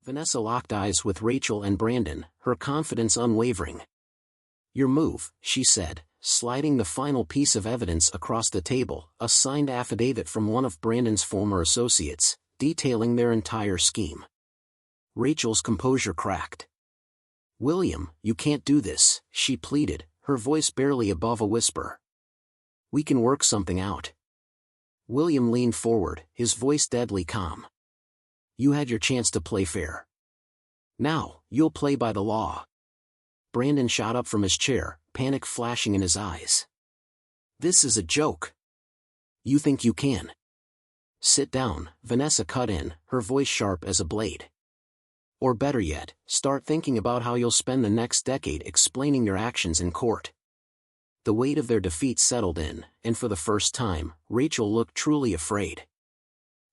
Vanessa locked eyes with Rachel and Brandon, her confidence unwavering. "Your move," she said, sliding the final piece of evidence across the table, a signed affidavit from one of Brandon's former associates, detailing their entire scheme. Rachel's composure cracked. "William, you can't do this," she pleaded, her voice barely above a whisper. "We can work something out." William leaned forward, his voice deadly calm. "You had your chance to play fair. Now, you'll play by the law." Brandon shot up from his chair, panic flashing in his eyes. "This is a joke. You think you can?" "Sit down," Vanessa cut in, her voice sharp as a blade. "Or better yet, start thinking about how you'll spend the next decade explaining your actions in court." The weight of their defeat settled in, and for the first time, Rachel looked truly afraid.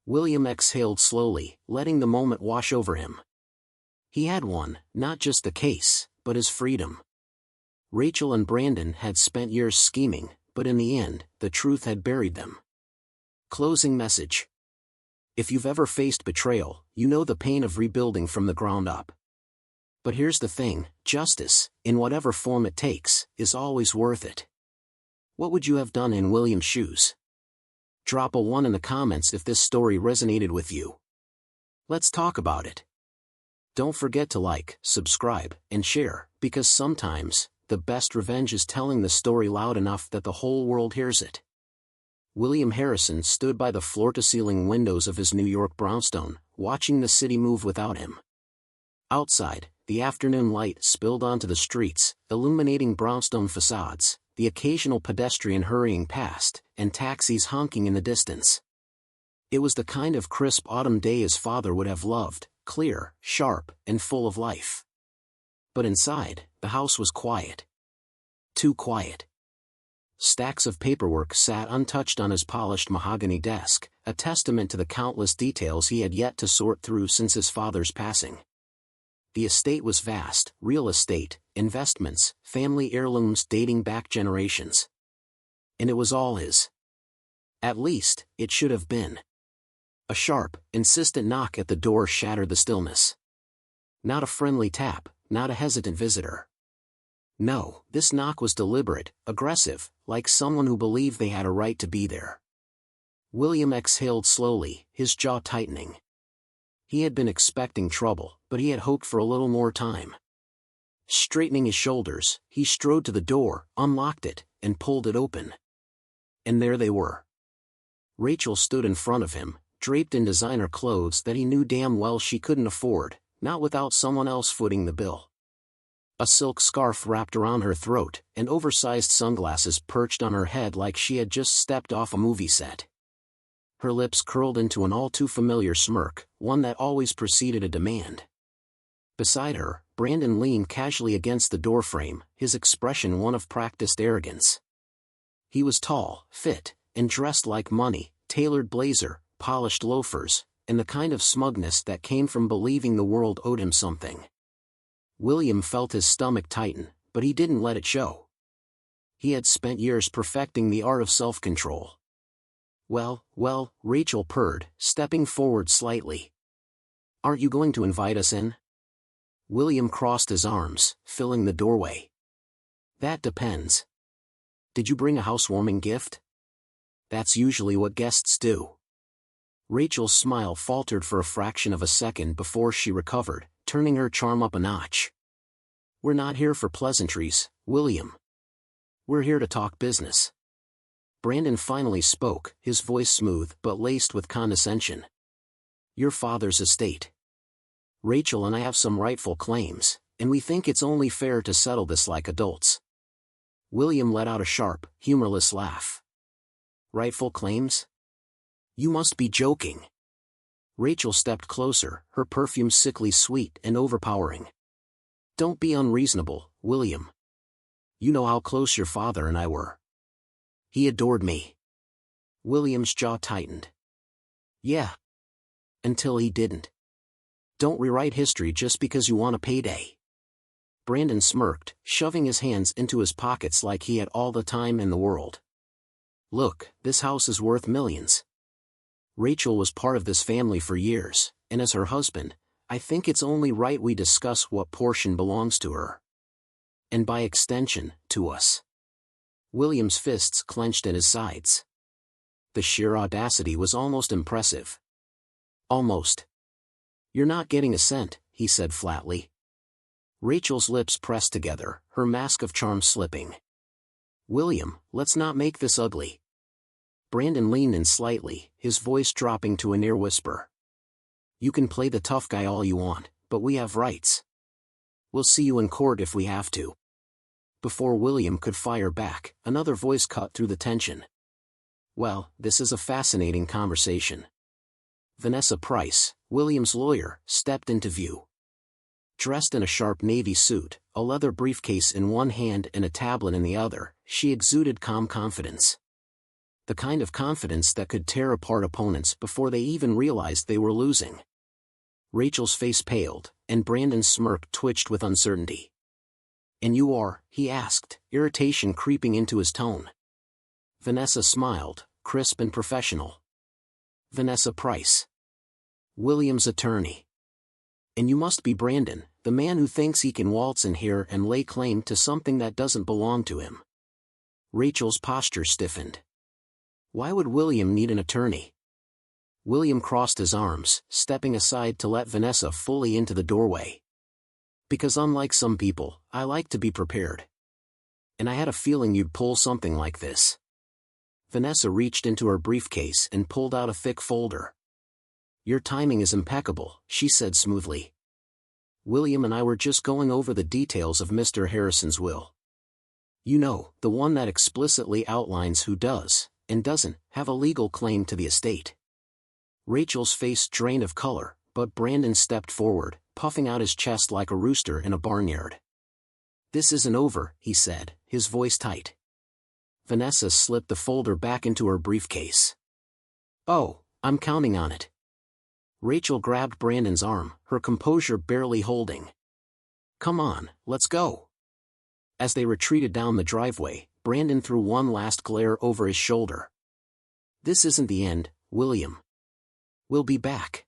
William exhaled slowly, letting the moment wash over him. He had won, not just the case, but his freedom. Rachel and Brandon had spent years scheming, but in the end, the truth had buried them. Closing message. If you've ever faced betrayal, you know the pain of rebuilding from the ground up. But here's the thing, justice, in whatever form it takes, is always worth it. What would you have done in William's shoes? Drop a 1 in the comments if this story resonated with you. Let's talk about it. Don't forget to like, subscribe, and share, because sometimes, the best revenge is telling the story loud enough that the whole world hears it. William Harrison stood by the floor-to-ceiling windows of his New York brownstone, watching the city move without him. Outside, the afternoon light spilled onto the streets, illuminating brownstone facades, the occasional pedestrian hurrying past, and taxis honking in the distance. It was the kind of crisp autumn day his father would have loved, clear, sharp, and full of life. But inside, the house was quiet. Too quiet. Stacks of paperwork sat untouched on his polished mahogany desk, a testament to the countless details he had yet to sort through since his father's passing. The estate was vast, real estate, investments, family heirlooms dating back generations. And it was all his. At least, it should have been. A sharp, insistent knock at the door shattered the stillness. Not a friendly tap, not a hesitant visitor. No, this knock was deliberate, aggressive, like someone who believed they had a right to be there. William exhaled slowly, his jaw tightening. He had been expecting trouble, but he had hoped for a little more time. Straightening his shoulders, he strode to the door, unlocked it, and pulled it open. And there they were. Rachel stood in front of him, draped in designer clothes that he knew damn well she couldn't afford, not without someone else footing the bill. A silk scarf wrapped around her throat, and oversized sunglasses perched on her head like she had just stepped off a movie set. Her lips curled into an all-too-familiar smirk, one that always preceded a demand. Beside her, Brandon leaned casually against the doorframe, his expression one of practiced arrogance. He was tall, fit, and dressed like money, tailored blazer, polished loafers, and the kind of smugness that came from believing the world owed him something. William felt his stomach tighten, but he didn't let it show. He had spent years perfecting the art of self-control. Well, Rachel purred, stepping forward slightly. "Aren't you going to invite us in?" William crossed his arms, filling the doorway. "That depends. Did you bring a housewarming gift?" "That's usually what guests do." Rachel's smile faltered for a fraction of a second before she recovered, turning her charm up a notch. "We're not here for pleasantries, William. We're here to talk business." Brandon finally spoke, his voice smooth but laced with condescension. "Your father's estate. Rachel and I have some rightful claims, and we think it's only fair to settle this like adults." William let out a sharp, humorless laugh. "Rightful claims? You must be joking." Rachel stepped closer, her perfume sickly sweet and overpowering. "Don't be unreasonable, William. You know how close your father and I were. He adored me." William's jaw tightened. "Yeah. Until he didn't. Don't rewrite history just because you want a payday." Brandon smirked, shoving his hands into his pockets like he had all the time in the world. "Look, this house is worth millions. Rachel was part of this family for years, and as her husband, I think it's only right we discuss what portion belongs to her. And by extension, to us. William's fists clenched at his sides. The sheer audacity was almost impressive. Almost. You're not getting a cent, he said flatly. Rachel's lips pressed together, her mask of charm slipping. William, let's not make this ugly. Brandon leaned in slightly, his voice dropping to a near whisper. You can play the tough guy all you want, but we have rights. We'll see you in court if we have to. Before William could fire back, another voice cut through the tension. Well, this is a fascinating conversation. Vanessa Price, William's lawyer, stepped into view. Dressed in a sharp navy suit, a leather briefcase in one hand and a tablet in the other, she exuded calm confidence. The kind of confidence that could tear apart opponents before they even realized they were losing. Rachel's face paled, and Brandon's smirk twitched with uncertainty. And you are, he asked, irritation creeping into his tone. Vanessa smiled, crisp and professional. Vanessa Price. William's attorney. And you must be Brandon, the man who thinks he can waltz in here and lay claim to something that doesn't belong to him. Rachel's posture stiffened. Why would William need an attorney? William crossed his arms, stepping aside to let Vanessa fully into the doorway. Because unlike some people, I like to be prepared. And I had a feeling you'd pull something like this. Vanessa reached into her briefcase and pulled out a thick folder. Your timing is impeccable, she said smoothly. William and I were just going over the details of Mr. Harrison's will. You know, the one that explicitly outlines who does, and doesn't, have a legal claim to the estate. Rachel's face drained of color, but Brandon stepped forward, puffing out his chest like a rooster in a barnyard. This isn't over, he said, his voice tight. Vanessa slipped the folder back into her briefcase. Oh, I'm counting on it. Rachel grabbed Brandon's arm, her composure barely holding. Come on, let's go. As they retreated down the driveway, Brandon threw one last glare over his shoulder. This isn't the end, William. We'll be back.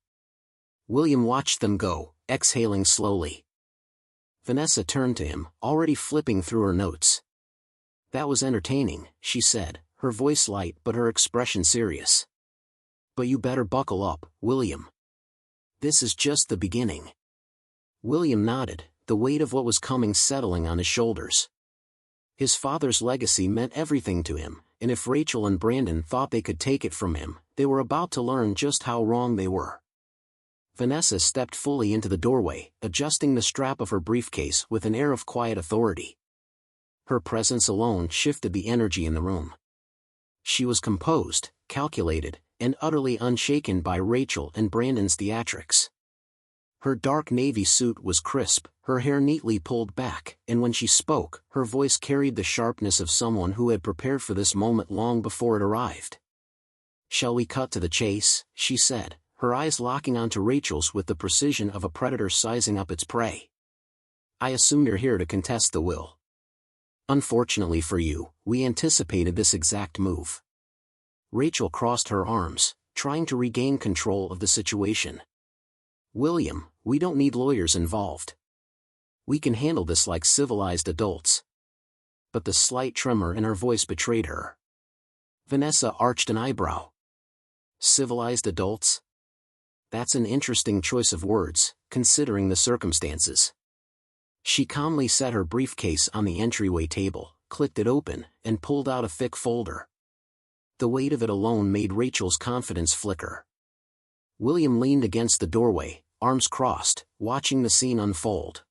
William watched them go, exhaling slowly. Vanessa turned to him, already flipping through her notes. That was entertaining, she said, her voice light but her expression serious. But you better buckle up, William. This is just the beginning. William nodded, the weight of what was coming settling on his shoulders. His father's legacy meant everything to him, and if Rachel and Brandon thought they could take it from him, they were about to learn just how wrong they were. Vanessa stepped fully into the doorway, adjusting the strap of her briefcase with an air of quiet authority. Her presence alone shifted the energy in the room. She was composed, calculated, and utterly unshaken by Rachel and Brandon's theatrics. Her dark navy suit was crisp, her hair neatly pulled back, and when she spoke, her voice carried the sharpness of someone who had prepared for this moment long before it arrived. Shall we cut to the chase, she said, her eyes locking onto Rachel's with the precision of a predator sizing up its prey. I assume you're here to contest the will. Unfortunately for you, we anticipated this exact move. Rachel crossed her arms, trying to regain control of the situation. William, we don't need lawyers involved. We can handle this like civilized adults. But the slight tremor in her voice betrayed her. Vanessa arched an eyebrow. Civilized adults? That's an interesting choice of words, considering the circumstances. She calmly set her briefcase on the entryway table, clicked it open, and pulled out a thick folder. The weight of it alone made Rachel's confidence flicker. William leaned against the doorway, arms crossed, watching the scene unfold.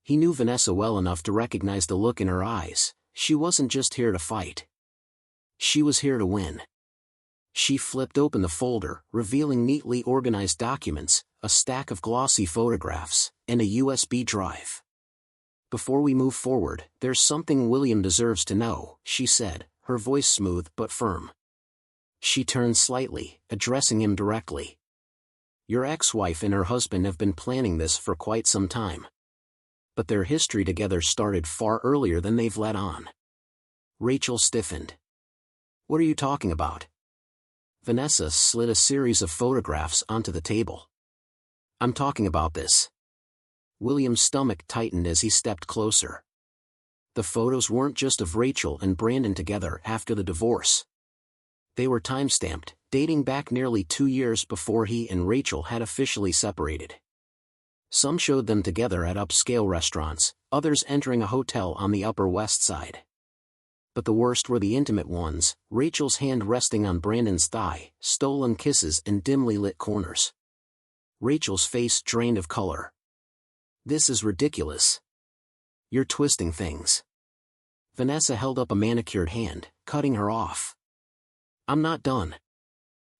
He knew Vanessa well enough to recognize the look in her eyes. She wasn't just here to fight. She was here to win. She flipped open the folder, revealing neatly organized documents, a stack of glossy photographs, and a USB drive. Before we move forward, there's something William deserves to know, she said, her voice smooth but firm. She turned slightly, addressing him directly. Your ex-wife and her husband have been planning this for quite some time. But their history together started far earlier than they've let on. Rachel stiffened. What are you talking about? Vanessa slid a series of photographs onto the table. I'm talking about this. William's stomach tightened as he stepped closer. The photos weren't just of Rachel and Brandon together after the divorce. They were time-stamped, dating back nearly 2 years before he and Rachel had officially separated. Some showed them together at upscale restaurants, others entering a hotel on the Upper West Side. But the worst were the intimate ones, Rachel's hand resting on Brandon's thigh, stolen kisses and dimly lit corners. Rachel's face drained of color. "This is ridiculous. You're twisting things." Vanessa held up a manicured hand, cutting her off. "I'm not done."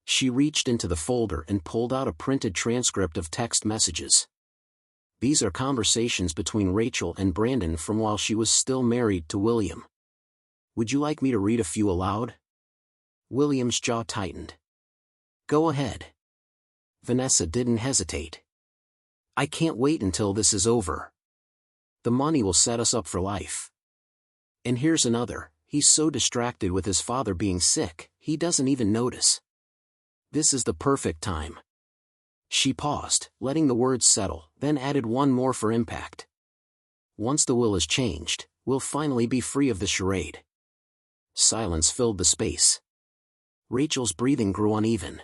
She reached into the folder and pulled out a printed transcript of text messages. These are conversations between Rachel and Brandon from while she was still married to William. "Would you like me to read a few aloud?" William's jaw tightened. "Go ahead." Vanessa didn't hesitate. "I can't wait until this is over. The money will set us up for life. And here's another, he's so distracted with his father being sick, he doesn't even notice. This is the perfect time." She paused, letting the words settle, then added one more for impact. "Once the will is changed, we'll finally be free of the charade." Silence filled the space. Rachel's breathing grew uneven.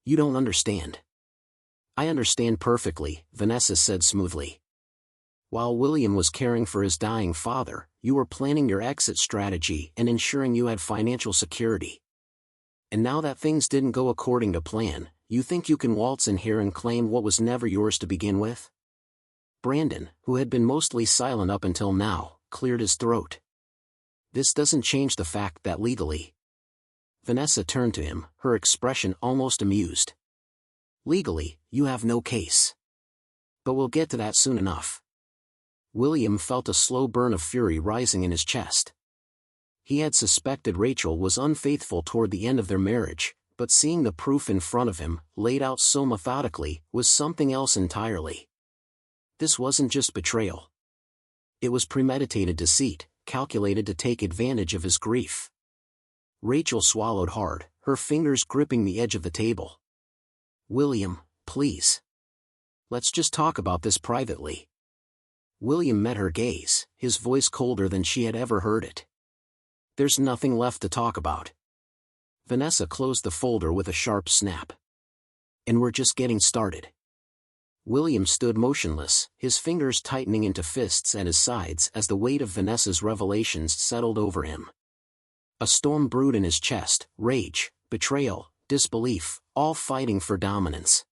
"You don't understand." "I understand perfectly," Vanessa said smoothly. "While William was caring for his dying father, you were planning your exit strategy and ensuring you had financial security. And now that things didn't go according to plan, you think you can waltz in here and claim what was never yours to begin with?" Brandon, who had been mostly silent up until now, cleared his throat. "This doesn't change the fact that legally—" Vanessa turned to him, her expression almost amused. "Legally, you have no case. But we'll get to that soon enough." William felt a slow burn of fury rising in his chest. He had suspected Rachel was unfaithful toward the end of their marriage, but seeing the proof in front of him, laid out so methodically, was something else entirely. This wasn't just betrayal. It was premeditated deceit, calculated to take advantage of his grief. Rachel swallowed hard, her fingers gripping the edge of the table. "William, please. Let's just talk about this privately." William met her gaze, his voice colder than she had ever heard it. "There's nothing left to talk about." Vanessa closed the folder with a sharp snap. "And we're just getting started." William stood motionless, his fingers tightening into fists at his sides as the weight of Vanessa's revelations settled over him. A storm brewed in his chest, rage, betrayal, disbelief, all fighting for dominance.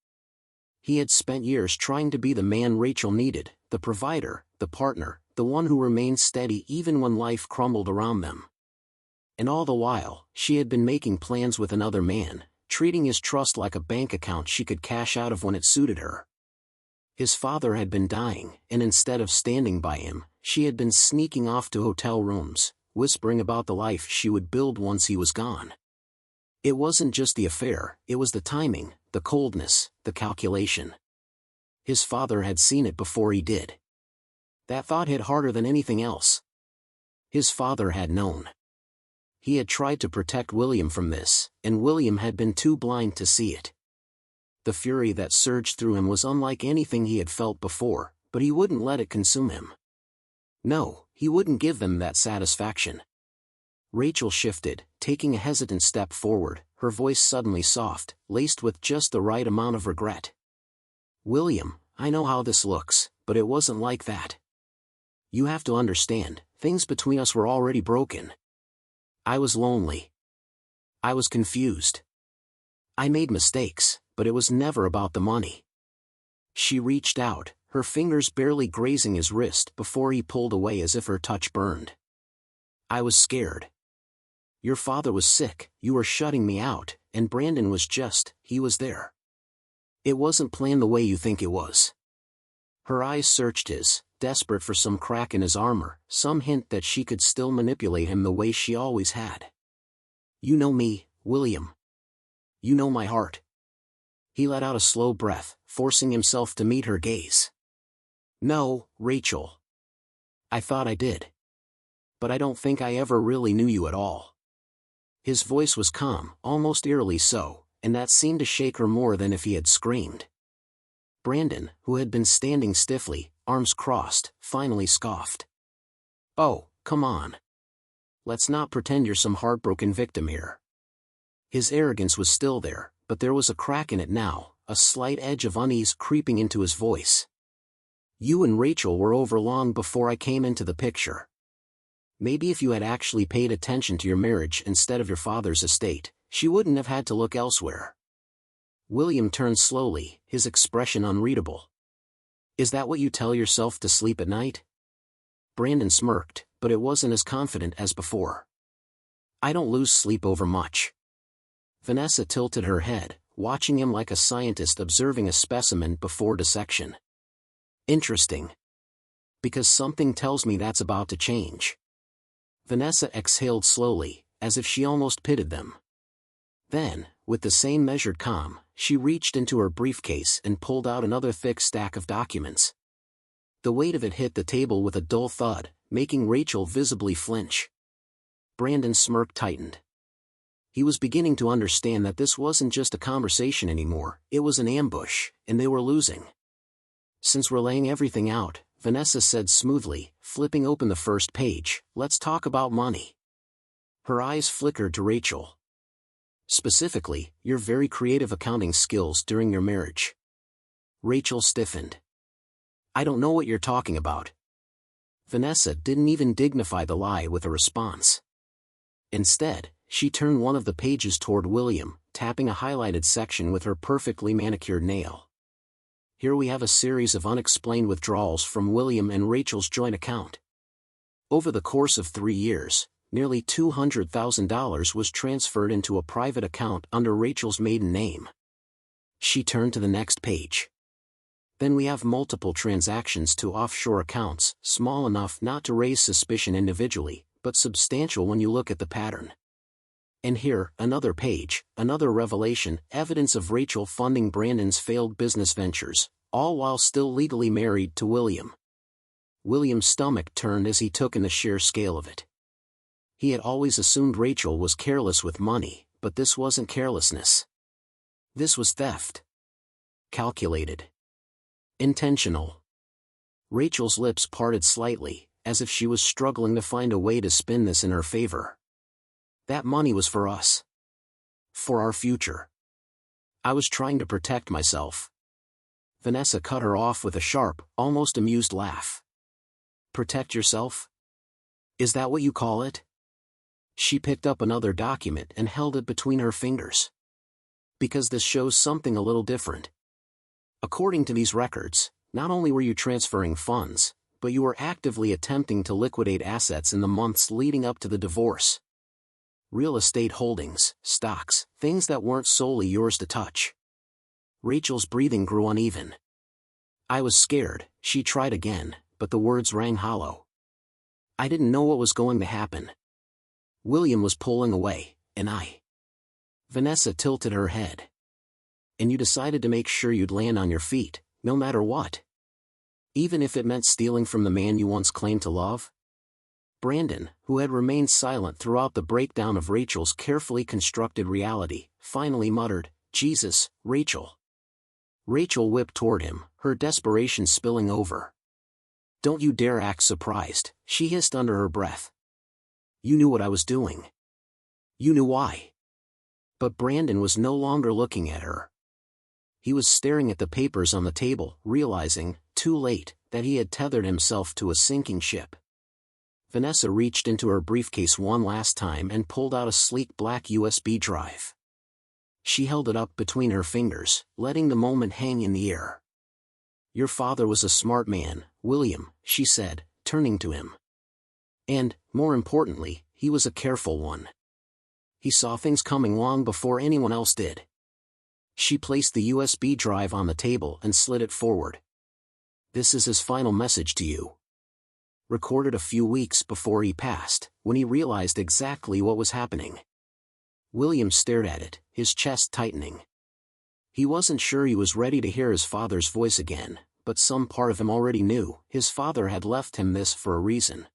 He had spent years trying to be the man Rachel needed, the provider, the partner, the one who remained steady even when life crumbled around them. And all the while, she had been making plans with another man, treating his trust like a bank account she could cash out of when it suited her. His father had been dying, and instead of standing by him, she had been sneaking off to hotel rooms, whispering about the life she would build once he was gone. It wasn't just the affair, it was the timing, the coldness, the calculation. His father had seen it before he did. That thought hit harder than anything else. His father had known. He had tried to protect William from this, and William had been too blind to see it. The fury that surged through him was unlike anything he had felt before, but he wouldn't let it consume him. No, he wouldn't give them that satisfaction. Rachel shifted, taking a hesitant step forward, her voice suddenly soft, laced with just the right amount of regret. "William, I know how this looks, but it wasn't like that. You have to understand, things between us were already broken. I was lonely. I was confused. I made mistakes, but it was never about the money." She reached out, her fingers barely grazing his wrist before he pulled away as if her touch burned. "I was scared. Your father was sick, you were shutting me out, and Brandon was he was there. It wasn't planned the way you think it was." Her eyes searched his, desperate for some crack in his armor, some hint that she could still manipulate him the way she always had. "You know me, William. You know my heart." He let out a slow breath, forcing himself to meet her gaze. "No, Rachel. I thought I did. But I don't think I ever really knew you at all." His voice was calm, almost eerily so, and that seemed to shake her more than if he had screamed. Brandon, who had been standing stiffly, arms crossed, finally scoffed. "Oh, come on. Let's not pretend you're some heartbroken victim here." His arrogance was still there, but there was a crack in it now, a slight edge of unease creeping into his voice. "You and Rachel were over long before I came into the picture. Maybe if you had actually paid attention to your marriage instead of your father's estate, she wouldn't have had to look elsewhere." William turned slowly, his expression unreadable. "Is that what you tell yourself to sleep at night?" Brandon smirked, but it wasn't as confident as before. "I don't lose sleep over much." Vanessa tilted her head, watching him like a scientist observing a specimen before dissection. "Interesting. Because something tells me that's about to change." Vanessa exhaled slowly, as if she almost pitied them. Then, with the same measured calm, she reached into her briefcase and pulled out another thick stack of documents. The weight of it hit the table with a dull thud, making Rachel visibly flinch. Brandon's smirk tightened. He was beginning to understand that this wasn't just a conversation anymore, it was an ambush, and they were losing. "Since we're laying everything out," Vanessa said smoothly, flipping open the first page, "let's talk about money." Her eyes flickered to Rachel. "Specifically, your very creative accounting skills during your marriage." Rachel stiffened. "I don't know what you're talking about." Vanessa didn't even dignify the lie with a response. Instead, she turned one of the pages toward William, tapping a highlighted section with her perfectly manicured nail. "Here we have a series of unexplained withdrawals from William and Rachel's joint account. Over the course of 3 years, nearly $200,000 was transferred into a private account under Rachel's maiden name." She turned to the next page. "Then we have multiple transactions to offshore accounts, small enough not to raise suspicion individually, but substantial when you look at the pattern. And here, another page, another revelation, evidence of Rachel funding Brandon's failed business ventures, all while still legally married to William." William's stomach turned as he took in the sheer scale of it. He had always assumed Rachel was careless with money, but this wasn't carelessness. This was theft. Calculated. Intentional. Rachel's lips parted slightly, as if she was struggling to find a way to spin this in her favor. "That money was for us. For our future. I was trying to protect myself." Vanessa cut her off with a sharp, almost amused laugh. "Protect yourself? Is that what you call it?" She picked up another document and held it between her fingers. "Because this shows something a little different. According to these records, not only were you transferring funds, but you were actively attempting to liquidate assets in the months leading up to the divorce. Real estate holdings, stocks, things that weren't solely yours to touch." Rachel's breathing grew uneven. "I was scared," she tried again, but the words rang hollow. "I didn't know what was going to happen. William was pulling away, and I." Vanessa tilted her head. "And you decided to make sure you'd land on your feet, no matter what? Even if it meant stealing from the man you once claimed to love?" Brandon, who had remained silent throughout the breakdown of Rachel's carefully constructed reality, finally muttered, "Jesus, Rachel." Rachel whipped toward him, her desperation spilling over. "Don't you dare act surprised," she hissed under her breath. "You knew what I was doing. You knew why." But Brandon was no longer looking at her. He was staring at the papers on the table, realizing, too late, that he had tethered himself to a sinking ship. Vanessa reached into her briefcase one last time and pulled out a sleek black USB drive. She held it up between her fingers, letting the moment hang in the air. "Your father was a smart man, William," she said, turning to him. "And, more importantly, he was a careful one. He saw things coming long before anyone else did." She placed the USB drive on the table and slid it forward. "This is his final message to you. Recorded a few weeks before he passed, when he realized exactly what was happening." William stared at it, his chest tightening. He wasn't sure he was ready to hear his father's voice again, but some part of him already knew his father had left him this for a reason.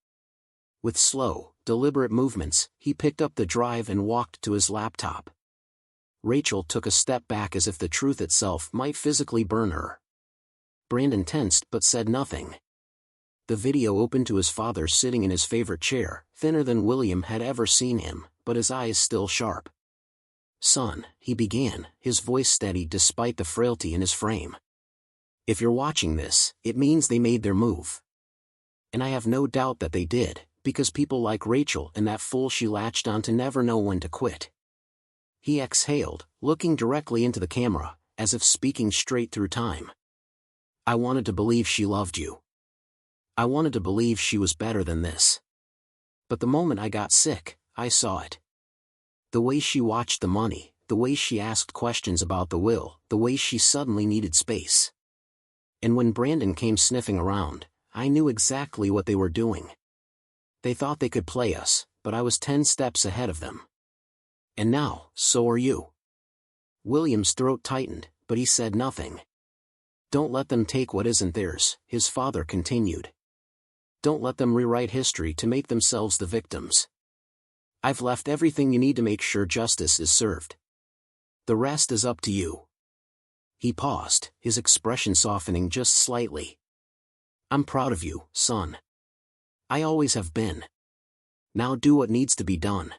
With slow, deliberate movements, he picked up the drive and walked to his laptop. Rachel took a step back as if the truth itself might physically burn her. Brandon tensed but said nothing. The video opened to his father sitting in his favorite chair, thinner than William had ever seen him, but his eyes still sharp. "Son," he began, his voice steady despite the frailty in his frame. "If you're watching this, it means they made their move. And I have no doubt that they did, because people like Rachel and that fool she latched on to never know when to quit." He exhaled, looking directly into the camera, as if speaking straight through time. "I wanted to believe she loved you. I wanted to believe she was better than this. But the moment I got sick, I saw it. The way she watched the money, the way she asked questions about the will, the way she suddenly needed space. And when Brandon came sniffing around, I knew exactly what they were doing. They thought they could play us, but I was 10 steps ahead of them. And now, so are you." William's throat tightened, but he said nothing. "Don't let them take what isn't theirs," his father continued. "Don't let them rewrite history to make themselves the victims. I've left everything you need to make sure justice is served. The rest is up to you." He paused, his expression softening just slightly. "I'm proud of you, son. I always have been. Now do what needs to be done."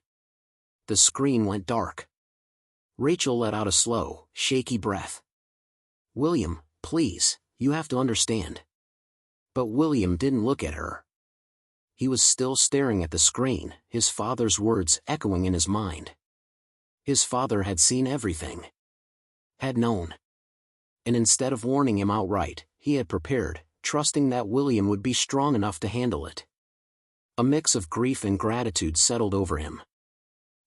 The screen went dark. Rachel let out a slow, shaky breath. "William, please, you have to understand." But William didn't look at her. He was still staring at the screen, his father's words echoing in his mind. His father had seen everything. Had known. And instead of warning him outright, he had prepared, trusting that William would be strong enough to handle it. A mix of grief and gratitude settled over him.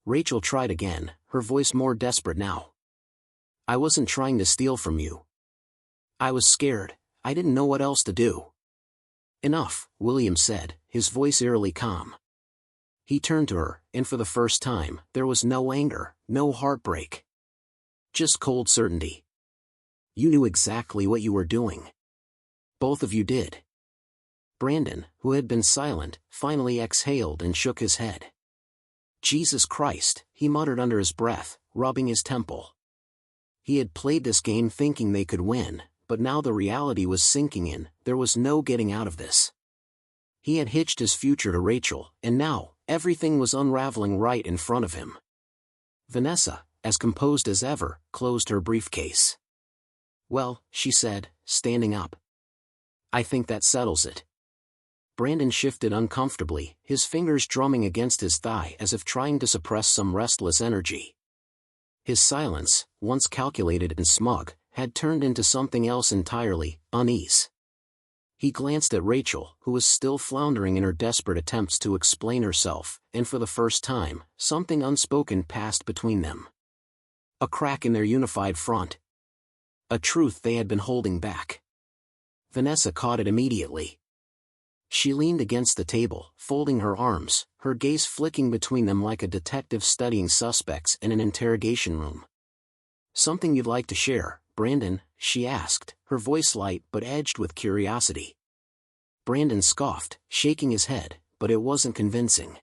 Rachel tried again, her voice more desperate now. "I wasn't trying to steal from you. I was scared, I didn't know what else to do." "Enough," William said, his voice eerily calm. He turned to her, and for the first time, there was no anger, no heartbreak. Just cold certainty. "You knew exactly what you were doing. Both of you did." Brandon, who had been silent, finally exhaled and shook his head. "Jesus Christ," he muttered under his breath, rubbing his temple. He had played this game thinking they could win, but now the reality was sinking in, there was no getting out of this. He had hitched his future to Rachel, and now, everything was unraveling right in front of him. Vanessa, as composed as ever, closed her briefcase. "Well," she said, standing up. "I think that settles it." Brandon shifted uncomfortably, his fingers drumming against his thigh as if trying to suppress some restless energy. His silence, once calculated and smug, had turned into something else entirely, unease. He glanced at Rachel, who was still floundering in her desperate attempts to explain herself, and for the first time, something unspoken passed between them. A crack in their unified front. A truth they had been holding back. Vanessa caught it immediately. She leaned against the table, folding her arms, her gaze flicking between them like a detective studying suspects in an interrogation room. "Something you'd like to share, Brandon?" she asked, her voice light but edged with curiosity. Brandon scoffed, shaking his head, but it wasn't convincing.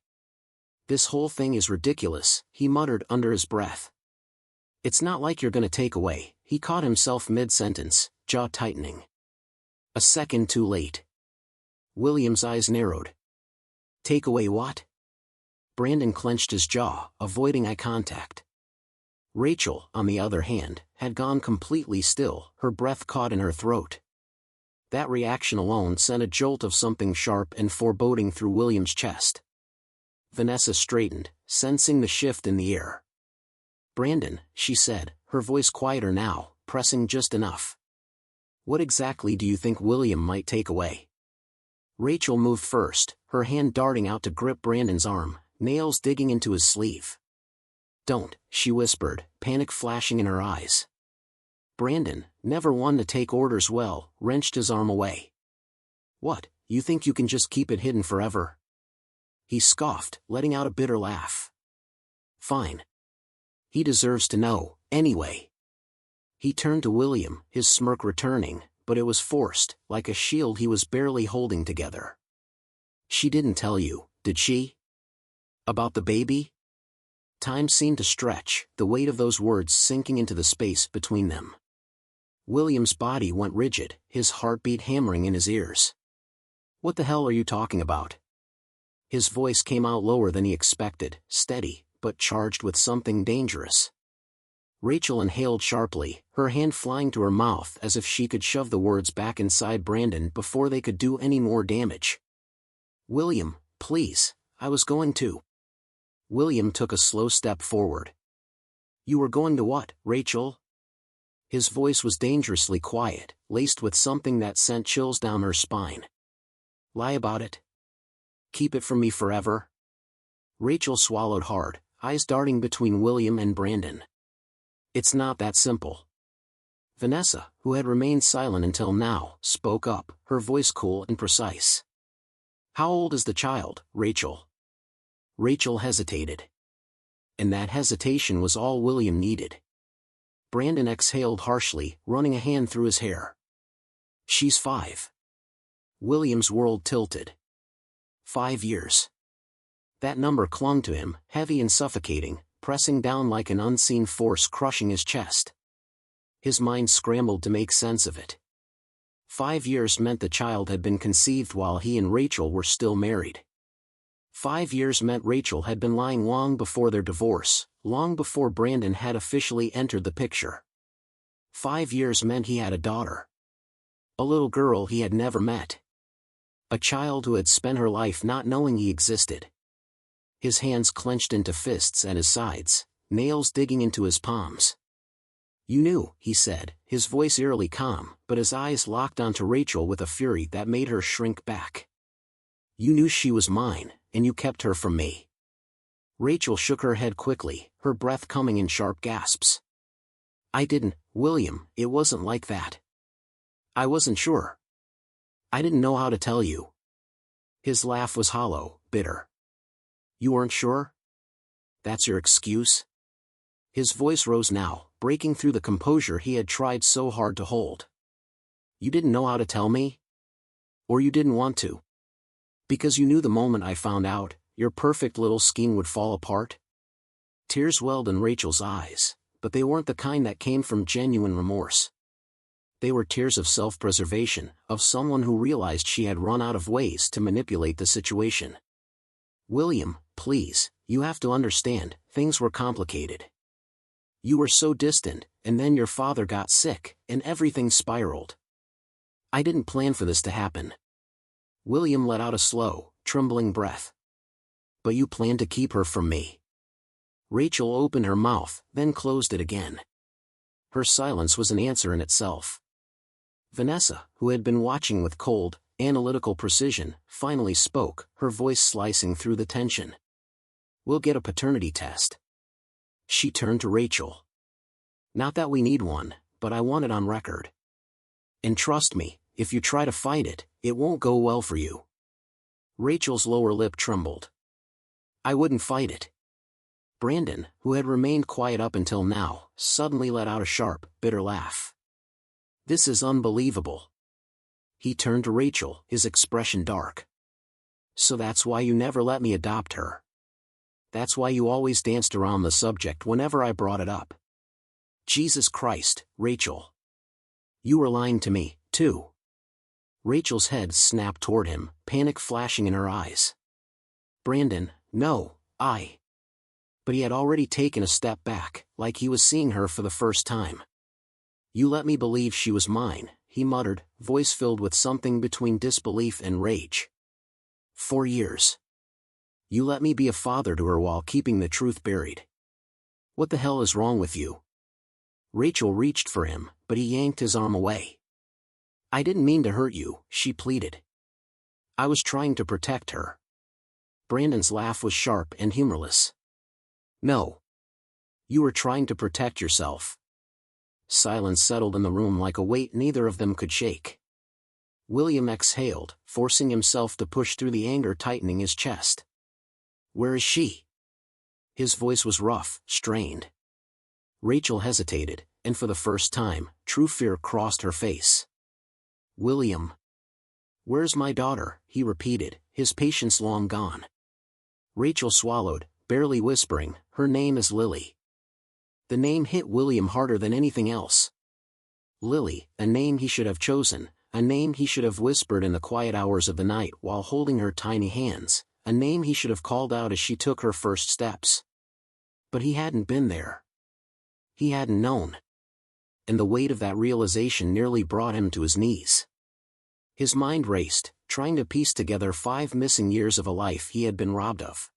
"This whole thing is ridiculous," he muttered under his breath. "It's not like you're gonna take away." He caught himself mid-sentence, jaw tightening. A second too late. William's eyes narrowed. "Take away what?" Brandon clenched his jaw, avoiding eye contact. Rachel, on the other hand, had gone completely still, her breath caught in her throat. That reaction alone sent a jolt of something sharp and foreboding through William's chest. Vanessa straightened, sensing the shift in the air. "Brandon," she said, her voice quieter now, pressing just enough. "What exactly do you think William might take away?" Rachel moved first, her hand darting out to grip Brandon's arm, nails digging into his sleeve. "Don't," she whispered, panic flashing in her eyes. Brandon, never one to take orders well, wrenched his arm away. "What, you think you can just keep it hidden forever?" He scoffed, letting out a bitter laugh. "Fine. He deserves to know, anyway." He turned to William, his smirk returning, but it was forced, like a shield he was barely holding together. "She didn't tell you, did she? About the baby?" Time seemed to stretch, the weight of those words sinking into the space between them. William's body went rigid, his heartbeat hammering in his ears. "What the hell are you talking about?" His voice came out lower than he expected, steady, but charged with something dangerous. Rachel inhaled sharply, her hand flying to her mouth as if she could shove the words back inside Brandon before they could do any more damage. "William, please, I was going to." William took a slow step forward. "You were going to what, Rachel?" His voice was dangerously quiet, laced with something that sent chills down her spine. "Lie about it? Keep it from me forever?" Rachel swallowed hard, eyes darting between William and Brandon. "It's not that simple." Vanessa, who had remained silent until now, spoke up, her voice cool and precise. "How old is the child, Rachel?" Rachel hesitated. And that hesitation was all William needed. Brandon exhaled harshly, running a hand through his hair. "She's 5. William's world tilted. 5 years. That number clung to him, heavy and suffocating, pressing down like an unseen force crushing his chest. His mind scrambled to make sense of it. 5 years meant the child had been conceived while he and Rachel were still married. 5 years meant Rachel had been lying long before their divorce, long before Brandon had officially entered the picture. 5 years meant he had a daughter. A little girl he had never met. A child who had spent her life not knowing he existed. His hands clenched into fists at his sides, nails digging into his palms. "You knew," he said, his voice eerily calm, but his eyes locked onto Rachel with a fury that made her shrink back. "You knew she was mine, and you kept her from me." Rachel shook her head quickly, her breath coming in sharp gasps. "I didn't, William, it wasn't like that. I wasn't sure. I didn't know how to tell you." His laugh was hollow, bitter. "You weren't sure? That's your excuse?" His voice rose now, breaking through the composure he had tried so hard to hold. "You didn't know how to tell me? Or you didn't want to? Because you knew the moment I found out, your perfect little scheme would fall apart?" Tears welled in Rachel's eyes, but they weren't the kind that came from genuine remorse. They were tears of self-preservation, of someone who realized she had run out of ways to manipulate the situation. "William, please, you have to understand, things were complicated. You were so distant, and then your father got sick, and everything spiraled. I didn't plan for this to happen." William let out a slow, trembling breath. "But you planned to keep her from me." Rachel opened her mouth, then closed it again. Her silence was an answer in itself. Vanessa, who had been watching with cold, analytical precision, finally spoke, her voice slicing through the tension. "We'll get a paternity test." She turned to Rachel. "Not that we need one, but I want it on record. And trust me, if you try to fight it, it won't go well for you." Rachel's lower lip trembled. "I wouldn't fight it." Brandon, who had remained quiet up until now, suddenly let out a sharp, bitter laugh. "This is unbelievable." He turned to Rachel, his expression dark. "So that's why you never let me adopt her. That's why you always danced around the subject whenever I brought it up. Jesus Christ, Rachel. You were lying to me, too." Rachel's head snapped toward him, panic flashing in her eyes. "Brandon, no, But he had already taken a step back, like he was seeing her for the first time. "You let me believe she was mine," he muttered, voice filled with something between disbelief and rage. 4 years. You let me be a father to her while keeping the truth buried. What the hell is wrong with you?" Rachel reached for him, but he yanked his arm away. "I didn't mean to hurt you," she pleaded. "I was trying to protect her." Brandon's laugh was sharp and humorless. "No. You were trying to protect yourself." Silence settled in the room like a weight neither of them could shake. William exhaled, forcing himself to push through the anger tightening his chest. "Where is she?" His voice was rough, strained. Rachel hesitated, and for the first time, true fear crossed her face. "William. Where's my daughter?" he repeated, his patience long gone. Rachel swallowed, barely whispering, "Her name is Lily." The name hit William harder than anything else. Lily, a name he should have chosen, a name he should have whispered in the quiet hours of the night while holding her tiny hands, a name he should have called out as she took her first steps. But he hadn't been there. He hadn't known. And the weight of that realization nearly brought him to his knees. His mind raced, trying to piece together 5 missing years of a life he had been robbed of.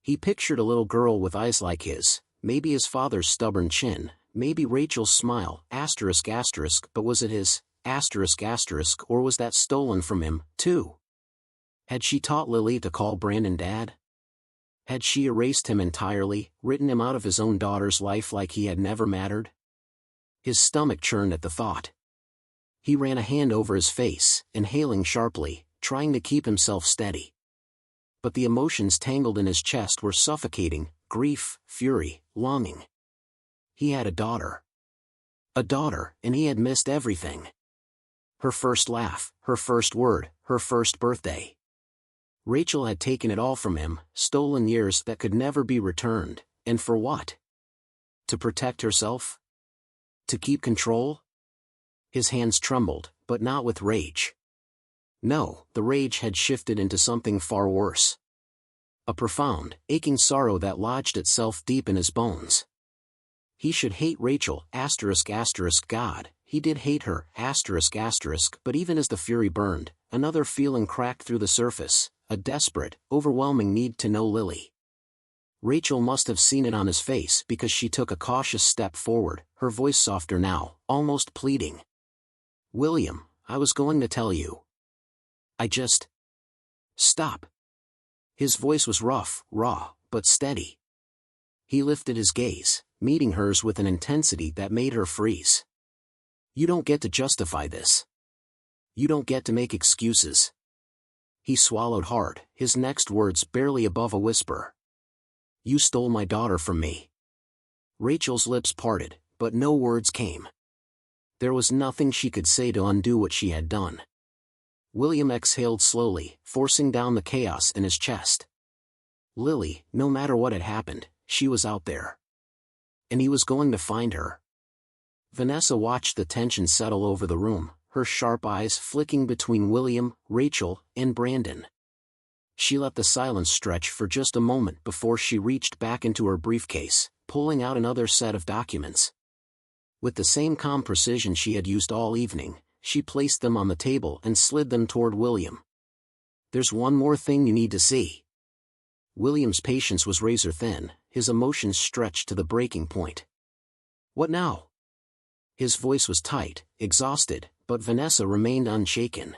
He pictured a little girl with eyes like his, maybe his father's stubborn chin, maybe Rachel's smile, but was it his, or was that stolen from him, too? Had she taught Lily to call Brandon Dad? Had she erased him entirely, written him out of his own daughter's life like he had never mattered? His stomach churned at the thought. He ran a hand over his face, inhaling sharply, trying to keep himself steady. But the emotions tangled in his chest were suffocating: grief, fury, longing. He had a daughter. A daughter, and he had missed everything. Her first laugh, her first word, her first birthday. Rachel had taken it all from him, stolen years that could never be returned, and for what? To protect herself? To keep control? His hands trembled, but not with rage. No, the rage had shifted into something far worse. A profound, aching sorrow that lodged itself deep in his bones. He should hate Rachel, God, he did hate her, but even as the fury burned, another feeling cracked through the surface, a desperate, overwhelming need to know Lily. Rachel must have seen it on his face because she took a cautious step forward, her voice softer now, almost pleading. "William, I was going to tell you. I just... Stop." His voice was rough, raw, but steady. He lifted his gaze, meeting hers with an intensity that made her freeze. "You don't get to justify this. You don't get to make excuses." He swallowed hard, his next words barely above a whisper. "You stole my daughter from me." Rachel's lips parted, but no words came. There was nothing she could say to undo what she had done. William exhaled slowly, forcing down the chaos in his chest. Lily, no matter what had happened, she was out there. And he was going to find her. Vanessa watched the tension settle over the room, her sharp eyes flicking between William, Rachel, and Brandon. She let the silence stretch for just a moment before she reached back into her briefcase, pulling out another set of documents. With the same calm precision she had used all evening, she placed them on the table and slid them toward William. "There's one more thing you need to see." William's patience was razor thin, his emotions stretched to the breaking point. "What now?" His voice was tight, exhausted, but Vanessa remained unshaken.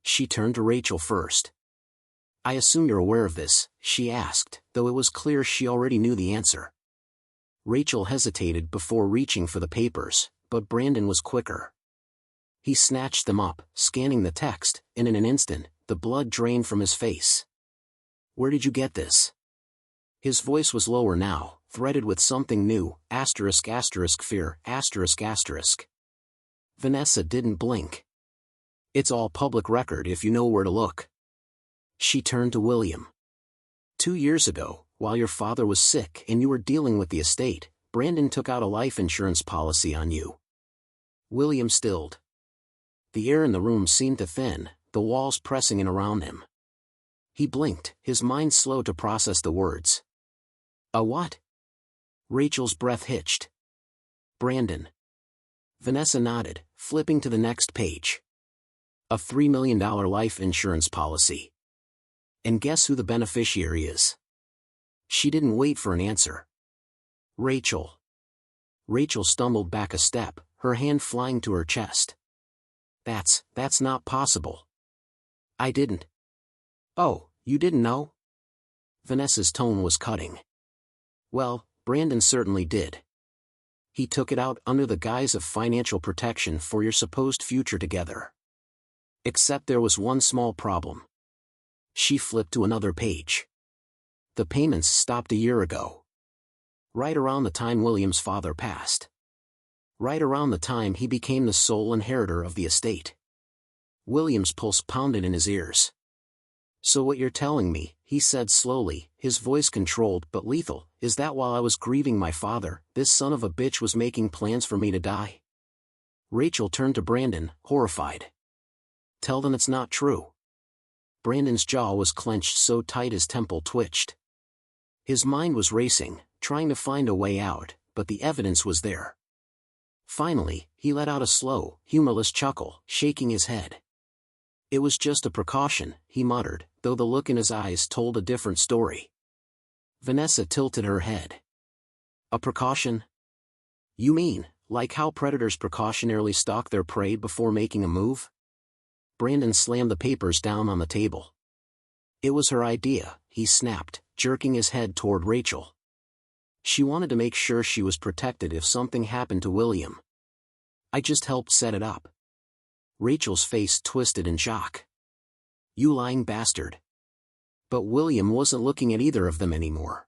She turned to Rachel first. "I assume you're aware of this," she asked, though it was clear she already knew the answer. Rachel hesitated before reaching for the papers, but Brandon was quicker. He snatched them up, scanning the text, and in an instant, the blood drained from his face. "Where did you get this?" His voice was lower now, threaded with something new, fear, Vanessa didn't blink. "It's all public record if you know where to look." She turned to William. 2 years ago, while your father was sick and you were dealing with the estate, Brandon took out a life insurance policy on you." William stilled. The air in the room seemed to thin, the walls pressing in around him. He blinked, his mind slow to process the words. "A what?" Rachel's breath hitched. "Brandon." Vanessa nodded, flipping to the next page. "A $3 million life insurance policy. And guess who the beneficiary is?" She didn't wait for an answer. "Rachel." Rachel stumbled back a step, her hand flying to her chest. That's not possible." "I didn't." "Oh, you didn't know?" Vanessa's tone was cutting. "Well, Brandon certainly did. He took it out under the guise of financial protection for your supposed future together. Except there was one small problem." She flipped to another page. "The payments stopped a year ago. Right around the time William's father passed. Right around the time he became the sole inheritor of the estate." William's pulse pounded in his ears. "So what you're telling me," he said slowly, his voice controlled but lethal, "is that while I was grieving my father, this son of a bitch was making plans for me to die?" Rachel turned to Brandon, horrified. Tell them it's not true. Brandon's jaw was clenched so tight his temple twitched. His mind was racing, trying to find a way out, but the evidence was there. Finally, he let out a slow, humorless chuckle, shaking his head. It was just a precaution, he muttered, though the look in his eyes told a different story. Vanessa tilted her head. A precaution? You mean, like how predators precautionarily stalk their prey before making a move? Brandon slammed the papers down on the table. It was her idea, he snapped, jerking his head toward Rachel. She wanted to make sure she was protected if something happened to William. I just helped set it up. Rachel's face twisted in shock. You lying bastard. But William wasn't looking at either of them anymore.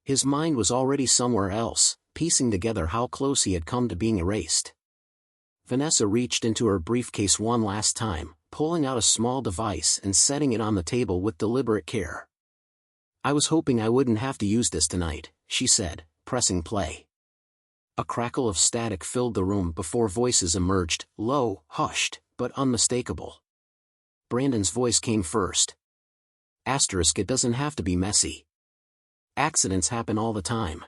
His mind was already somewhere else, piecing together how close he had come to being erased. Vanessa reached into her briefcase one last time, pulling out a small device and setting it on the table with deliberate care. I was hoping I wouldn't have to use this tonight, she said, pressing play. A crackle of static filled the room before voices emerged, low, hushed, but unmistakable. Brandon's voice came first. It doesn't have to be messy. Accidents happen all the time.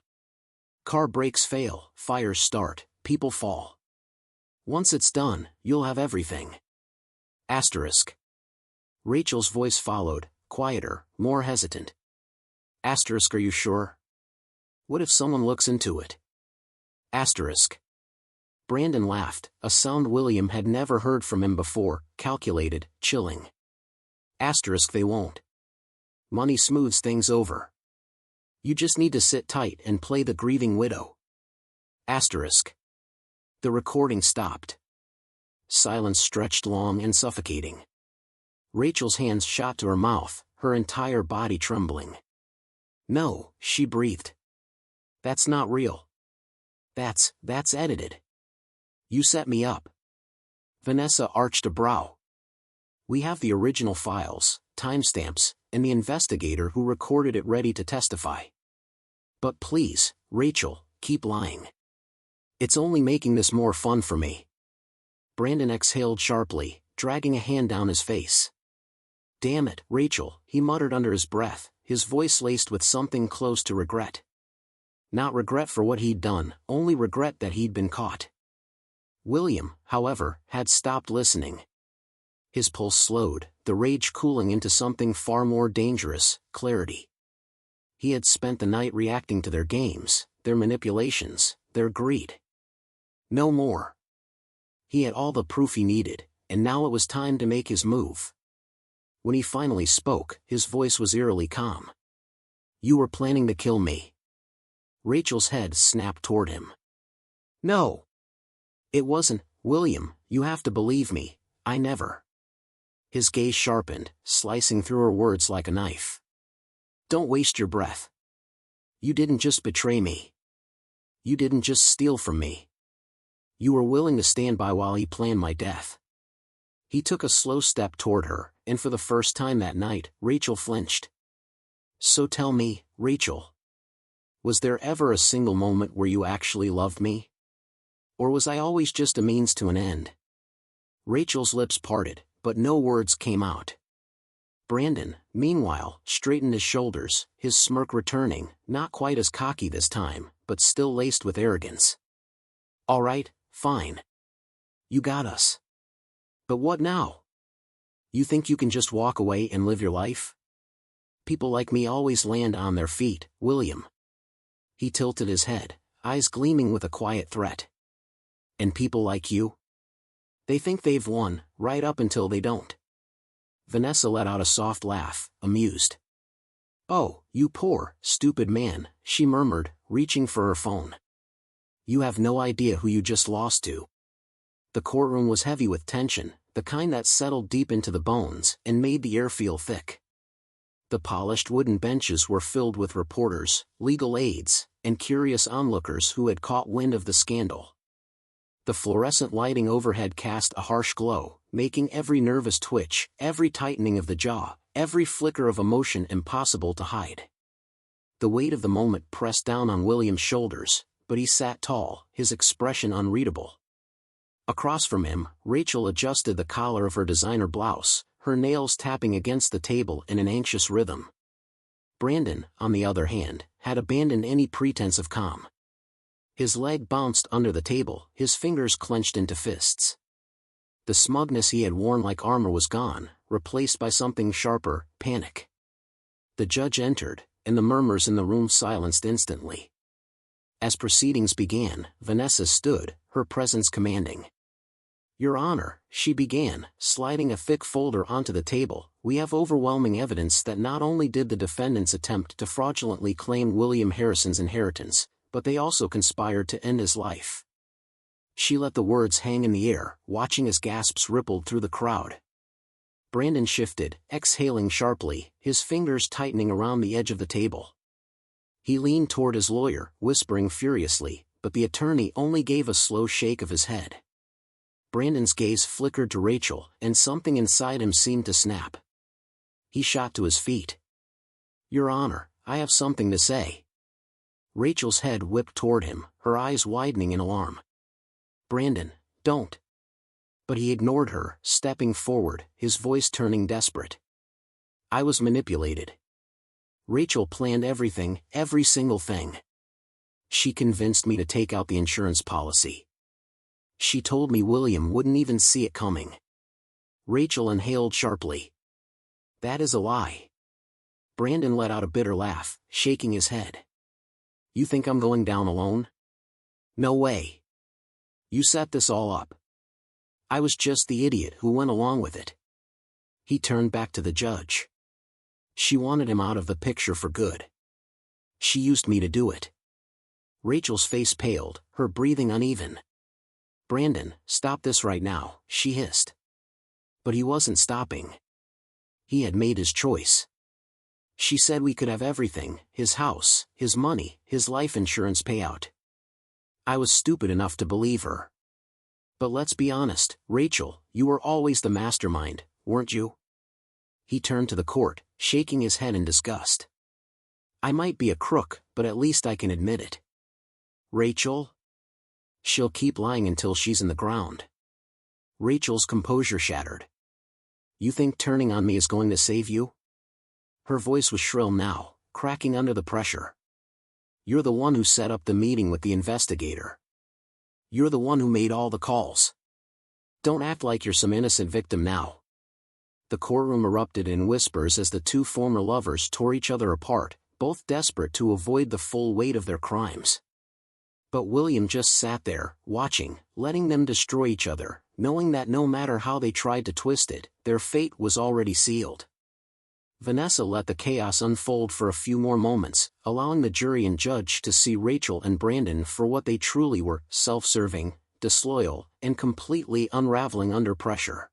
Car brakes fail, fires start, people fall. Once it's done, you'll have everything. Rachel's voice followed, quieter, more hesitant. Are you sure? What if someone looks into it? Brandon laughed, a sound William had never heard from him before, calculated, chilling. They won't. Money smooths things over. You just need to sit tight and play the grieving widow. The recording stopped. Silence stretched long and suffocating. Rachel's hands shot to her mouth, her entire body trembling. No, she breathed. That's not real. That's edited. You set me up. Vanessa arched a brow. We have the original files, timestamps, and the investigator who recorded it ready to testify. But please, Rachel, keep lying. It's only making this more fun for me. Brandon exhaled sharply, dragging a hand down his face. Damn it, Rachel, he muttered under his breath, his voice laced with something close to regret. Not regret for what he'd done, only regret that he'd been caught. William, however, had stopped listening. His pulse slowed, the rage cooling into something far more dangerous, clarity. He had spent the night reacting to their games, their manipulations, their greed. No more. He had all the proof he needed, and now it was time to make his move. When he finally spoke, his voice was eerily calm. You were planning to kill me. Rachel's head snapped toward him. No. It wasn't, William, you have to believe me, I never. His gaze sharpened, slicing through her words like a knife. Don't waste your breath. You didn't just betray me. You didn't just steal from me. You were willing to stand by while he planned my death. He took a slow step toward her, and for the first time that night, Rachel flinched. So tell me, Rachel. Was there ever a single moment where you actually loved me? Or was I always just a means to an end? Rachel's lips parted, but no words came out. Brandon, meanwhile, straightened his shoulders, his smirk returning, not quite as cocky this time, but still laced with arrogance. All right, fine. You got us. But what now? You think you can just walk away and live your life? People like me always land on their feet, William. He tilted his head, eyes gleaming with a quiet threat. And people like you? They think they've won, right up until they don't. Vanessa let out a soft laugh, amused. Oh, you poor, stupid man, she murmured, reaching for her phone. You have no idea who you just lost to. The courtroom was heavy with tension, the kind that settled deep into the bones and made the air feel thick. The polished wooden benches were filled with reporters, legal aides, and curious onlookers who had caught wind of the scandal. The fluorescent lighting overhead cast a harsh glow, making every nervous twitch, every tightening of the jaw, every flicker of emotion impossible to hide. The weight of the moment pressed down on William's shoulders, but he sat tall, his expression unreadable. Across from him, Rachel adjusted the collar of her designer blouse, her nails tapping against the table in an anxious rhythm. Brandon, on the other hand, had abandoned any pretense of calm. His leg bounced under the table, his fingers clenched into fists. The smugness he had worn like armor was gone, replaced by something sharper, panic. The judge entered, and the murmurs in the room silenced instantly. As proceedings began, Vanessa stood, her presence commanding. "Your Honor," she began, sliding a thick folder onto the table, "we have overwhelming evidence that not only did the defendants attempt to fraudulently claim William Harrison's inheritance, but they also conspired to end his life." She let the words hang in the air, watching as gasps rippled through the crowd. Brandon shifted, exhaling sharply, his fingers tightening around the edge of the table. He leaned toward his lawyer, whispering furiously, but the attorney only gave a slow shake of his head. Brandon's gaze flickered to Rachel, and something inside him seemed to snap. He shot to his feet. "Your Honor, I have something to say." Rachel's head whipped toward him, her eyes widening in alarm. "Brandon, don't." But he ignored her, stepping forward, his voice turning desperate. "I was manipulated. Rachel planned everything, every single thing. She convinced me to take out the insurance policy. She told me William wouldn't even see it coming." Rachel inhaled sharply. "That is a lie." Brandon let out a bitter laugh, shaking his head. "You think I'm going down alone? No way. You set this all up. I was just the idiot who went along with it." He turned back to the judge. "She wanted him out of the picture for good. She used me to do it." Rachel's face paled, her breathing uneven. "Brandon, stop this right now," she hissed. But he wasn't stopping. He had made his choice. She said we could have everything, his house, his money, his life insurance payout. I was stupid enough to believe her. But let's be honest, Rachel, you were always the mastermind, weren't you? He turned to the court, shaking his head in disgust. "I might be a crook, but at least I can admit it." "Rachel?" "She'll keep lying until she's in the ground." Rachel's composure shattered. "You think turning on me is going to save you?" Her voice was shrill now, cracking under the pressure. "You're the one who set up the meeting with the investigator. You're the one who made all the calls. Don't act like you're some innocent victim now." The courtroom erupted in whispers as the two former lovers tore each other apart, both desperate to avoid the full weight of their crimes. But William just sat there, watching, letting them destroy each other, knowing that no matter how they tried to twist it, their fate was already sealed. Vanessa let the chaos unfold for a few more moments, allowing the jury and judge to see Rachel and Brandon for what they truly were, self-serving, disloyal, and completely unraveling under pressure.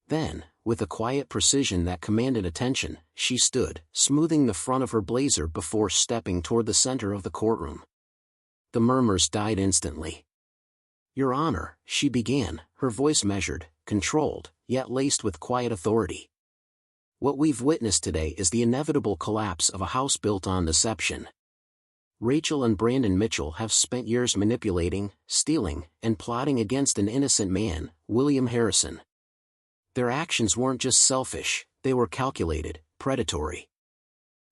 Then, with a quiet precision that commanded attention, she stood, smoothing the front of her blazer before stepping toward the center of the courtroom. The murmurs died instantly. "Your Honor," she began, her voice measured, controlled, yet laced with quiet authority. "What we've witnessed today is the inevitable collapse of a house built on deception. Rachel and Brandon Mitchell have spent years manipulating, stealing, and plotting against an innocent man, William Harrison. Their actions weren't just selfish, they were calculated, predatory.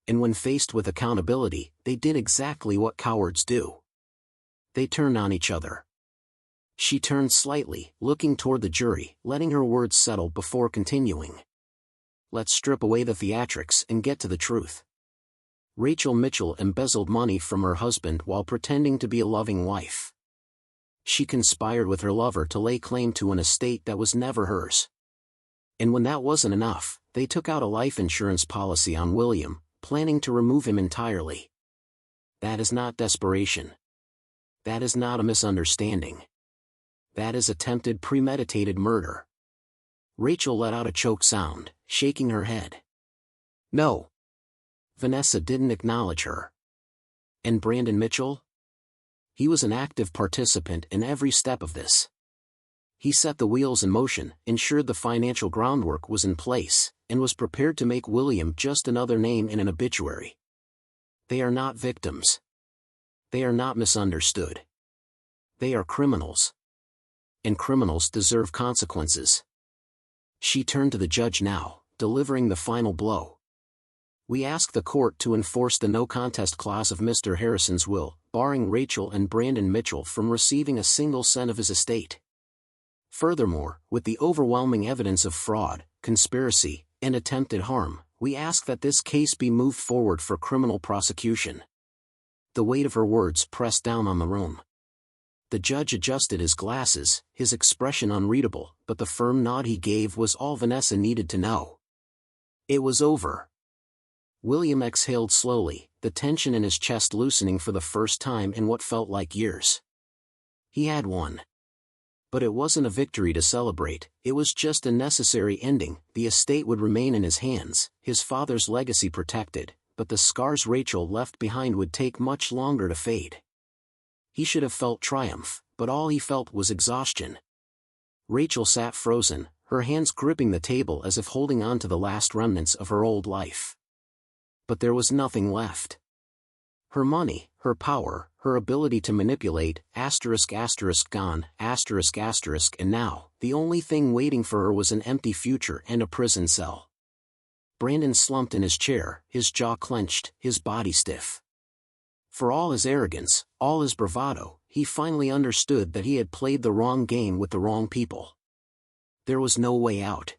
And when faced with accountability, they did exactly what cowards do. They turned on each other." She turned slightly, looking toward the jury, letting her words settle before continuing. "Let's strip away the theatrics and get to the truth. Rachel Mitchell embezzled money from her husband while pretending to be a loving wife. She conspired with her lover to lay claim to an estate that was never hers. And when that wasn't enough, they took out a life insurance policy on William, planning to remove him entirely. That is not desperation. That is not a misunderstanding. That is attempted premeditated murder." Rachel let out a choked sound, shaking her head. "No." Vanessa didn't acknowledge her. "And Brandon Mitchell? He was an active participant in every step of this. He set the wheels in motion, ensured the financial groundwork was in place, and was prepared to make William just another name in an obituary. They are not victims. They are not misunderstood. They are criminals. and criminals deserve consequences. She turned to the judge now, delivering the final blow. We ask the court to enforce the no-contest clause of Mr. Harrison's will, barring Rachel and Brandon Mitchell from receiving a single cent of his estate. Furthermore, with the overwhelming evidence of fraud, conspiracy, and attempted harm, we ask that this case be moved forward for criminal prosecution. The weight of her words pressed down on the room. The judge adjusted his glasses, his expression unreadable, but the firm nod he gave was all Vanessa needed to know. It was over. William exhaled slowly, the tension in his chest loosening for the first time in what felt like years. He had won. But it wasn't a victory to celebrate, it was just a necessary ending. The estate would remain in his hands, his father's legacy protected, but the scars Rachel left behind would take much longer to fade. He should have felt triumph, but all he felt was exhaustion. Rachel sat frozen, her hands gripping the table as if holding on to the last remnants of her old life. But there was nothing left. Her money, her power, her ability to manipulate, gone, and now, the only thing waiting for her was an empty future and a prison cell. Brandon slumped in his chair, his jaw clenched, his body stiff. For all his arrogance, all his bravado, he finally understood that he had played the wrong game with the wrong people. There was no way out.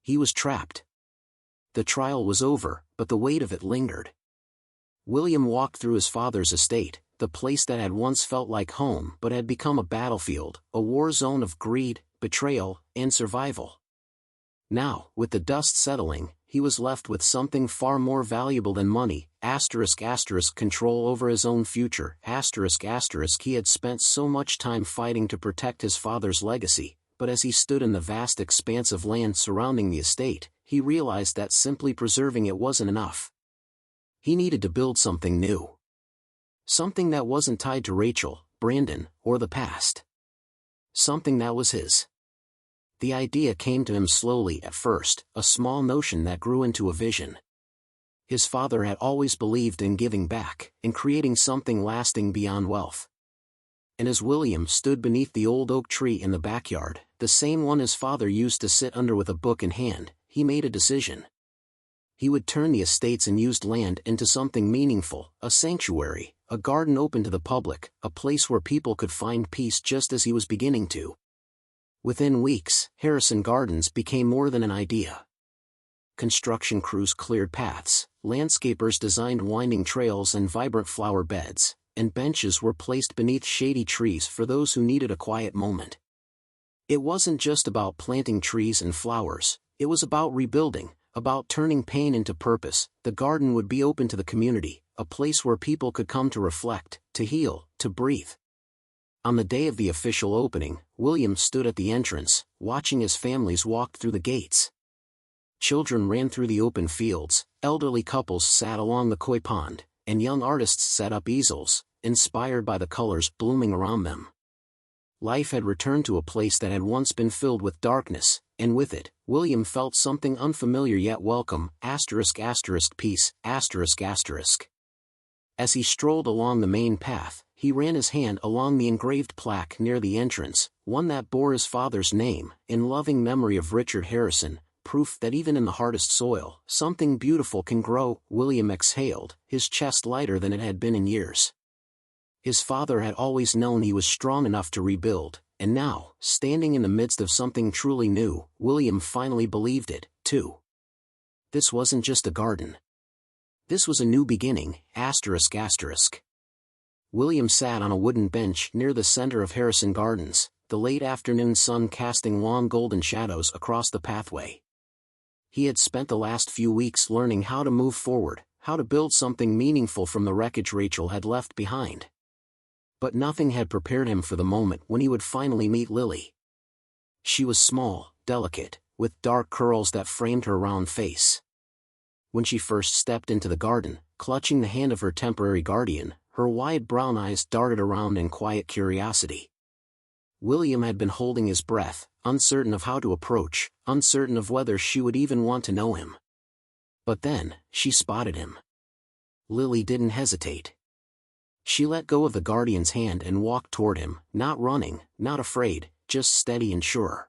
He was trapped. The trial was over, but the weight of it lingered. William walked through his father's estate, the place that had once felt like home but had become a battlefield, a war zone of greed, betrayal, and survival. Now, with the dust settling, he was left with something far more valuable than money, control over his own future, he had spent so much time fighting to protect his father's legacy, but as he stood in the vast expanse of land surrounding the estate, he realized that simply preserving it wasn't enough. He needed to build something new. Something that wasn't tied to Rachel, Brandon, or the past. Something that was his. The idea came to him slowly at first, a small notion that grew into a vision. His father had always believed in giving back, in creating something lasting beyond wealth. And as William stood beneath the old oak tree in the backyard, the same one his father used to sit under with a book in hand, he made a decision. He would turn the estate's unused land into something meaningful, a sanctuary, a garden open to the public, a place where people could find peace just as he was beginning to. Within weeks, Harrison Gardens became more than an idea. Construction crews cleared paths, landscapers designed winding trails and vibrant flower beds, and benches were placed beneath shady trees for those who needed a quiet moment. It wasn't just about planting trees and flowers, it was about rebuilding, about turning pain into purpose. The garden would be open to the community, a place where people could come to reflect, to heal, to breathe. On the day of the official opening, William stood at the entrance, watching as families walked through the gates. Children ran through the open fields, elderly couples sat along the koi pond, and young artists set up easels, inspired by the colors blooming around them. Life had returned to a place that had once been filled with darkness, and with it, William felt something unfamiliar yet welcome, peace, As he strolled along the main path, he ran his hand along the engraved plaque near the entrance, one that bore his father's name, in loving memory of Richard Harrison, proof that even in the hardest soil, something beautiful can grow. William exhaled, his chest lighter than it had been in years. His father had always known he was strong enough to rebuild, and now, standing in the midst of something truly new, William finally believed it, too. This wasn't just a garden. This was a new beginning, William sat on a wooden bench near the center of Harrison Gardens, the late afternoon sun casting long golden shadows across the pathway. He had spent the last few weeks learning how to move forward, how to build something meaningful from the wreckage Rachel had left behind. But nothing had prepared him for the moment when he would finally meet Lily. She was small, delicate, with dark curls that framed her round face. When she first stepped into the garden, clutching the hand of her temporary guardian, her wide brown eyes darted around in quiet curiosity. William had been holding his breath, uncertain of how to approach, uncertain of whether she would even want to know him. But then, she spotted him. Lily didn't hesitate. She let go of the guardian's hand and walked toward him, not running, not afraid, just steady and sure.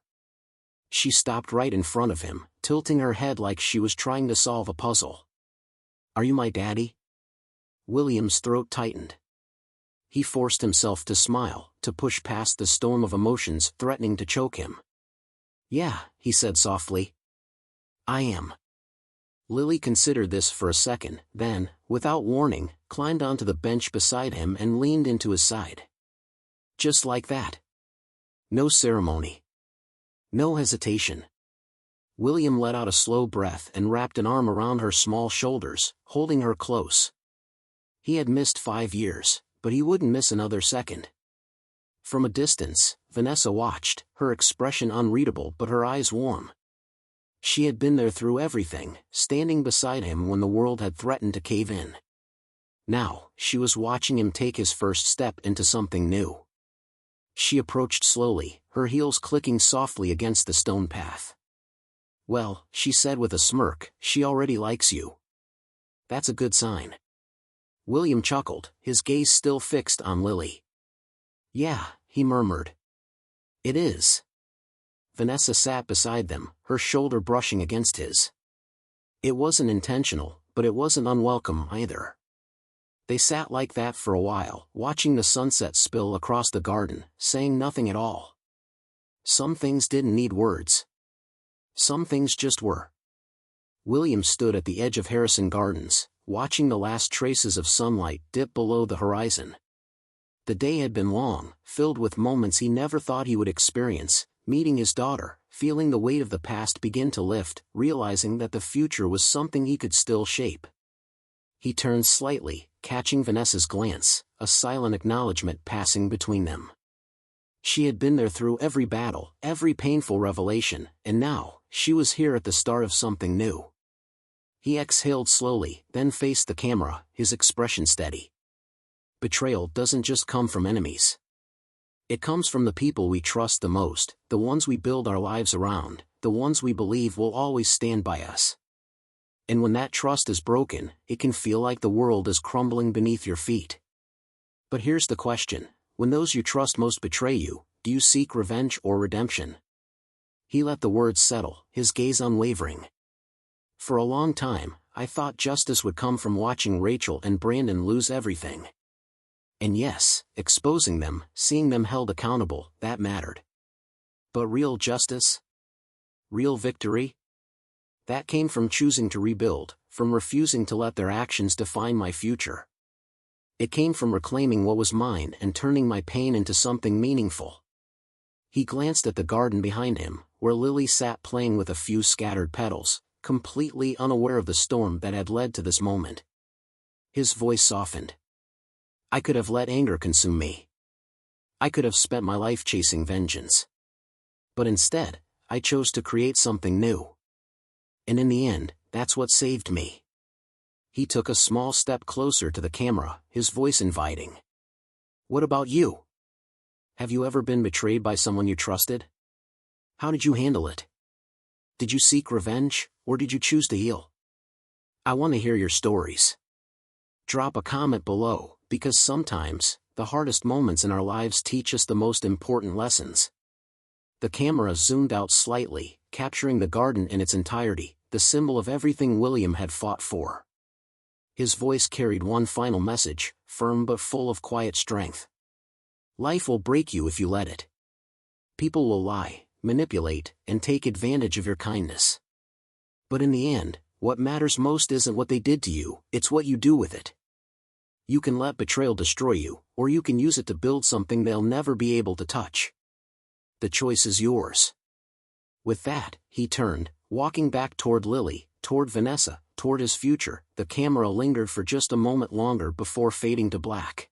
She stopped right in front of him, tilting her head like she was trying to solve a puzzle. "Are you my daddy?" William's throat tightened. He forced himself to smile, to push past the storm of emotions threatening to choke him. "Yeah," he said softly. "I am." Lily considered this for a second, then, without warning, climbed onto the bench beside him and leaned into his side. Just like that. No ceremony. No hesitation. William let out a slow breath and wrapped an arm around her small shoulders, holding her close. He had missed 5 years, but he wouldn't miss another second. From a distance, Vanessa watched, her expression unreadable but her eyes warm. She had been there through everything, standing beside him when the world had threatened to cave in. Now, she was watching him take his first step into something new. She approached slowly, her heels clicking softly against the stone path. "Well," she said with a smirk, "she already likes you. That's a good sign." William chuckled, his gaze still fixed on Lily. "Yeah," he murmured. "It is." Vanessa sat beside them, her shoulder brushing against his. It wasn't intentional, but it wasn't unwelcome either. They sat like that for a while, watching the sunset spill across the garden, saying nothing at all. Some things didn't need words. Some things just were. William stood at the edge of Harrison Gardens, watching the last traces of sunlight dip below the horizon. The day had been long, filled with moments he never thought he would experience, meeting his daughter, feeling the weight of the past begin to lift, realizing that the future was something he could still shape. He turned slightly, catching Vanessa's glance, a silent acknowledgement passing between them. She had been there through every battle, every painful revelation, and now, she was here at the start of something new. He exhaled slowly, then faced the camera, his expression steady. Betrayal doesn't just come from enemies. It comes from the people we trust the most, the ones we build our lives around, the ones we believe will always stand by us. And when that trust is broken, it can feel like the world is crumbling beneath your feet. But here's the question: when those you trust most betray you, do you seek revenge or redemption? He let the words settle, his gaze unwavering. "For a long time, I thought justice would come from watching Rachel and Brandon lose everything. And yes, exposing them, seeing them held accountable, that mattered. But real justice? Real victory? That came from choosing to rebuild, from refusing to let their actions define my future. It came from reclaiming what was mine and turning my pain into something meaningful." He glanced at the garden behind him, where Lily sat playing with a few scattered petals, completely unaware of the storm that had led to this moment. His voice softened. "I could have let anger consume me. I could have spent my life chasing vengeance. But instead, I chose to create something new. And in the end, that's what saved me." He took a small step closer to the camera, his voice inviting. "What about you? Have you ever been betrayed by someone you trusted? How did you handle it? Did you seek revenge, or did you choose to heal? I want to hear your stories. Drop a comment below, because sometimes, the hardest moments in our lives teach us the most important lessons." The camera zoomed out slightly, capturing the garden in its entirety, the symbol of everything William had fought for. His voice carried one final message, firm but full of quiet strength. Life will break you if you let it. People will lie, manipulate, and take advantage of your kindness. But in the end, what matters most isn't what they did to you, it's what you do with it. You can let betrayal destroy you, or you can use it to build something they'll never be able to touch. The choice is yours. With that, he turned, walking back toward Lily, toward Vanessa, toward his future. The camera lingered for just a moment longer before fading to black.